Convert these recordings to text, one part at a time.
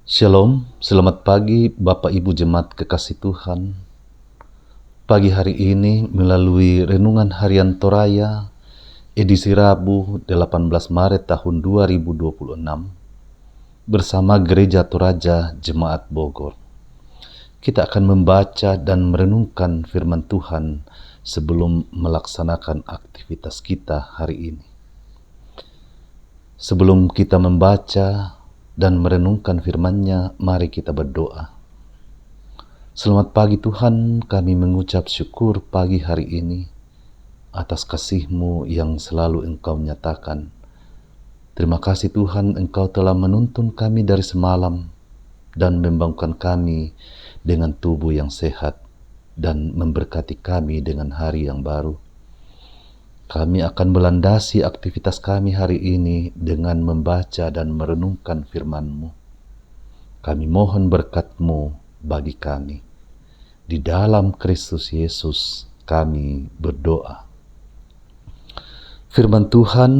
Shalom, selamat pagi Bapak Ibu Jemaat kekasih Tuhan. Pagi hari ini melalui Renungan Harian Toraya, edisi Rabu 18 Maret tahun 2026, bersama Gereja Toraja Jemaat Bogor. Kita akan membaca dan merenungkan firman Tuhan sebelum melaksanakan aktivitas kita hari ini. Sebelum kita membaca dan merenungkan firman-Nya, mari kita berdoa. Selamat pagi Tuhan, kami mengucap syukur pagi hari ini atas kasih-Mu yang selalu Engkau nyatakan. Terima kasih Tuhan, Engkau telah menuntun kami dari semalam dan membangunkan kami dengan tubuh yang sehat dan memberkati kami dengan hari yang baru. Kami akan melandasi aktivitas kami hari ini dengan membaca dan merenungkan firman-Mu. Kami mohon berkat-Mu bagi kami. Di dalam Kristus Yesus kami berdoa. Firman Tuhan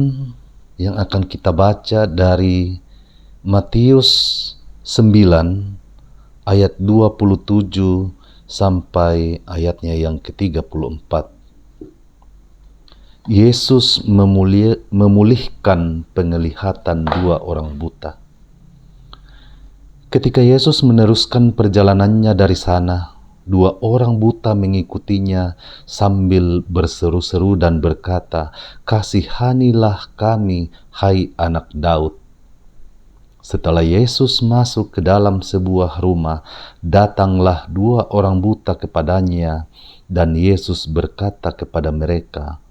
yang akan kita baca dari Matius 9 ayat 27 sampai ayatnya yang ke-34. Yesus memulihkan penglihatan dua orang buta. Ketika Yesus meneruskan perjalanannya dari sana, dua orang buta mengikutinya sambil berseru-seru dan berkata, "Kasihanilah kami, hai anak Daud." Setelah Yesus masuk ke dalam sebuah rumah, datanglah dua orang buta kepadanya, dan Yesus berkata kepada mereka,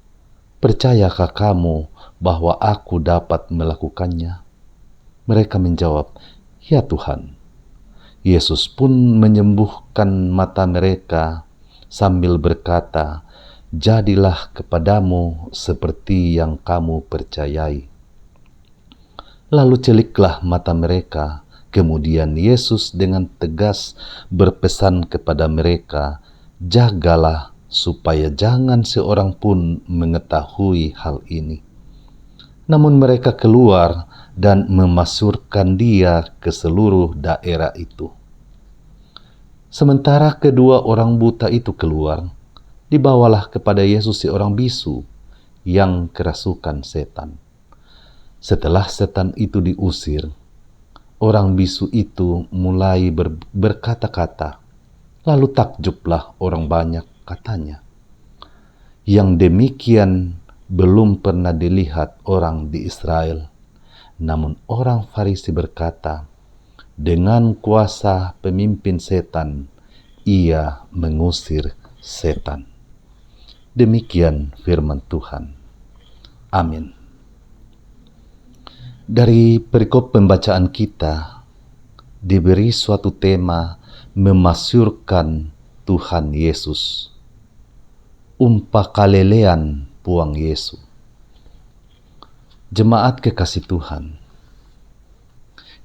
"Percayakah kamu bahwa aku dapat melakukannya?" Mereka menjawab, "Ya Tuhan." Yesus pun menyembuhkan mata mereka sambil berkata, "Jadilah kepadamu seperti yang kamu percayai." Lalu celiklah mata mereka. Kemudian Yesus dengan tegas berpesan kepada mereka, "Jagalah supaya jangan seorang pun mengetahui hal ini." Namun mereka keluar dan memasyurkan dia ke seluruh daerah itu. Sementara kedua orang buta itu keluar, dibawalah kepada Yesus seorang bisu yang kerasukan setan. Setelah setan itu diusir, orang bisu itu mulai berkata-kata. Lalu takjublah orang banyak, katanya, "Yang demikian belum pernah dilihat orang di Israel." Namun orang Farisi berkata, "Dengan kuasa pemimpin setan, ia mengusir setan." Demikian firman Tuhan. Amin. Dari perikop pembacaan kita, diberi suatu tema memasyurkan Tuhan Yesus. Umpakalelean puang Yesus. Jemaat kekasih Tuhan.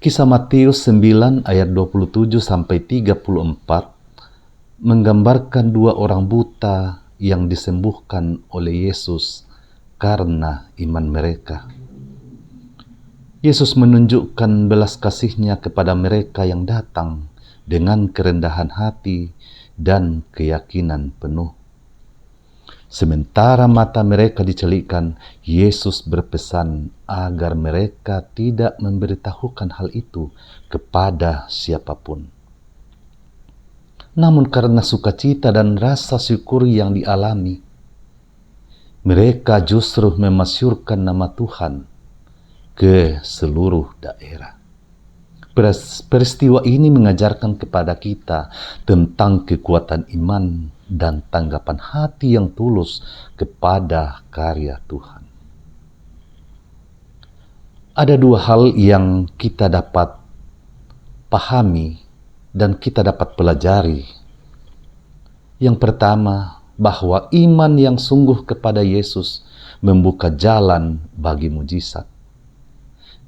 Kisah Matius 9 ayat 27 sampai 34 menggambarkan dua orang buta yang disembuhkan oleh Yesus karena iman mereka. Yesus menunjukkan belas kasih-Nya kepada mereka yang datang dengan kerendahan hati dan keyakinan penuh. Sementara mata mereka dicelikkan, Yesus berpesan agar mereka tidak memberitahukan hal itu kepada siapapun. Namun karena sukacita dan rasa syukur yang dialami, mereka justru memasyurkan nama Tuhan ke seluruh daerah. Peristiwa ini mengajarkan kepada kita tentang kekuatan iman dan tanggapan hati yang tulus kepada karya Tuhan. Ada dua hal yang kita dapat pahami dan kita dapat pelajari. Yang pertama, bahwa iman yang sungguh kepada Yesus membuka jalan bagi mujizat.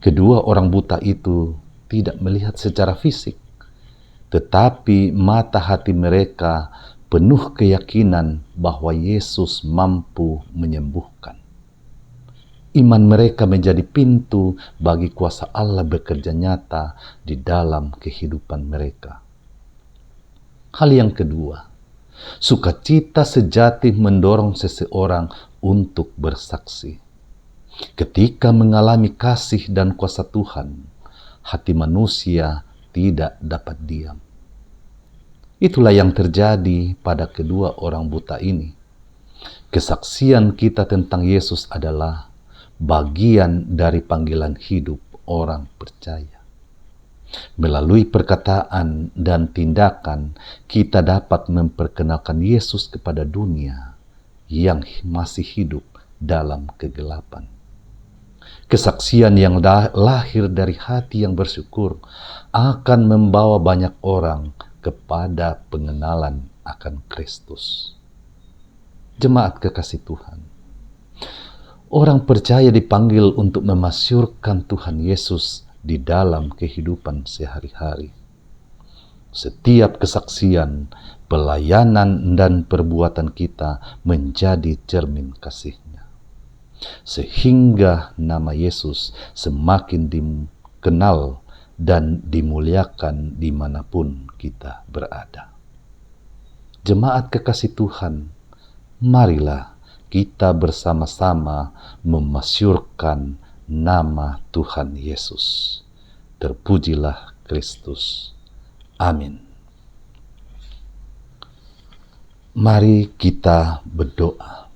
Kedua orang buta itu tidak melihat secara fisik, tetapi mata hati mereka penuh keyakinan bahwa Yesus mampu menyembuhkan. Iman mereka menjadi pintu bagi kuasa Allah bekerja nyata di dalam kehidupan mereka. Hal yang kedua, sukacita sejati mendorong seseorang untuk bersaksi. Ketika mengalami kasih dan kuasa Tuhan, hati manusia tidak dapat diam. Itulah yang terjadi pada kedua orang buta ini. Kesaksian kita tentang Yesus adalah bagian dari panggilan hidup orang percaya. Melalui perkataan dan tindakan, kita dapat memperkenalkan Yesus kepada dunia yang masih hidup dalam kegelapan. Kesaksian yang lahir dari hati yang bersyukur akan membawa banyak orang kepada pengenalan akan Kristus. Jemaat kekasih Tuhan, orang percaya dipanggil untuk memasyurkan Tuhan Yesus di dalam kehidupan sehari-hari. Setiap kesaksian, pelayanan, dan perbuatan kita menjadi cermin kasih-Nya, sehingga nama Yesus semakin dikenal dan dimuliakan dimanapun kita berada. Jemaat kekasih Tuhan, marilah kita bersama-sama memasyurkan nama Tuhan Yesus. Terpujilah Kristus. Amin. Mari kita berdoa.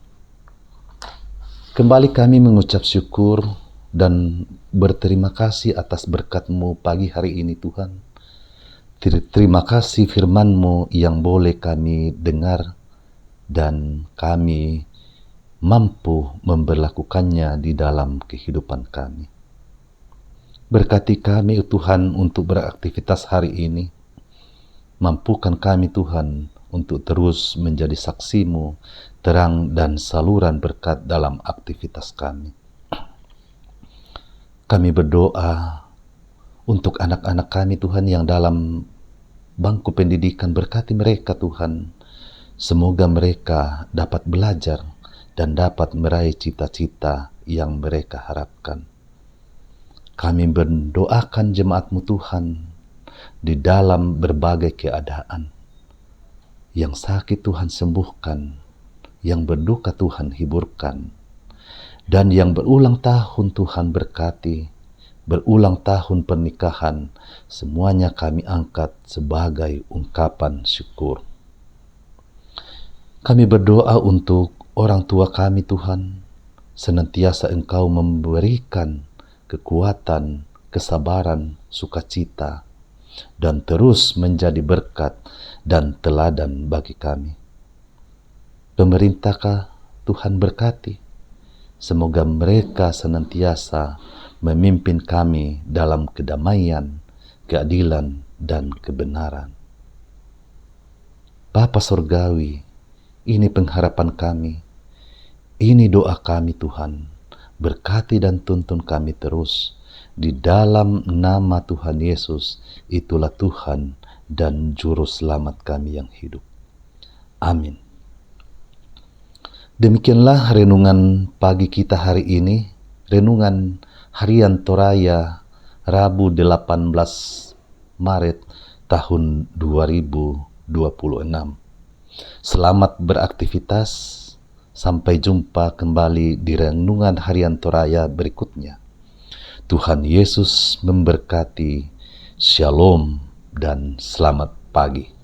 Kembali kami mengucap syukur dan berterima kasih atas berkat-Mu pagi hari ini Tuhan. Terima kasih firman-Mu yang boleh kami dengar dan kami mampu memberlakukannya di dalam kehidupan kami. Berkati kami Tuhan untuk beraktivitas hari ini. Mampukan kami Tuhan untuk terus menjadi saksi-Mu, terang dan saluran berkat dalam aktivitas kami. Kami berdoa untuk anak-anak kami Tuhan yang dalam bangku pendidikan, berkati mereka Tuhan. Semoga mereka dapat belajar dan dapat meraih cita-cita yang mereka harapkan. Kami mendoakan jemaat-Mu Tuhan di dalam berbagai keadaan. Yang sakit Tuhan sembuhkan, yang berduka Tuhan hiburkan, dan yang berulang tahun Tuhan berkati, berulang tahun pernikahan, semuanya kami angkat sebagai ungkapan syukur. Kami berdoa untuk orang tua kami Tuhan, senantiasa Engkau memberikan kekuatan, kesabaran, sukacita, dan terus menjadi berkat dan teladan bagi kami. Pemerintahkah Tuhan berkati, semoga mereka senantiasa memimpin kami dalam kedamaian, keadilan, dan kebenaran. Bapa Surgawi, ini pengharapan kami, ini doa kami Tuhan, berkati dan tuntun kami terus, di dalam nama Tuhan Yesus, itulah Tuhan dan Juru Selamat kami yang hidup. Amin. Demikianlah renungan pagi kita hari ini, renungan Harian Toraya, Rabu 18 Maret tahun 2026. Selamat beraktivitas, sampai jumpa kembali di renungan Harian Toraya berikutnya. Tuhan Yesus memberkati, Shalom dan selamat pagi.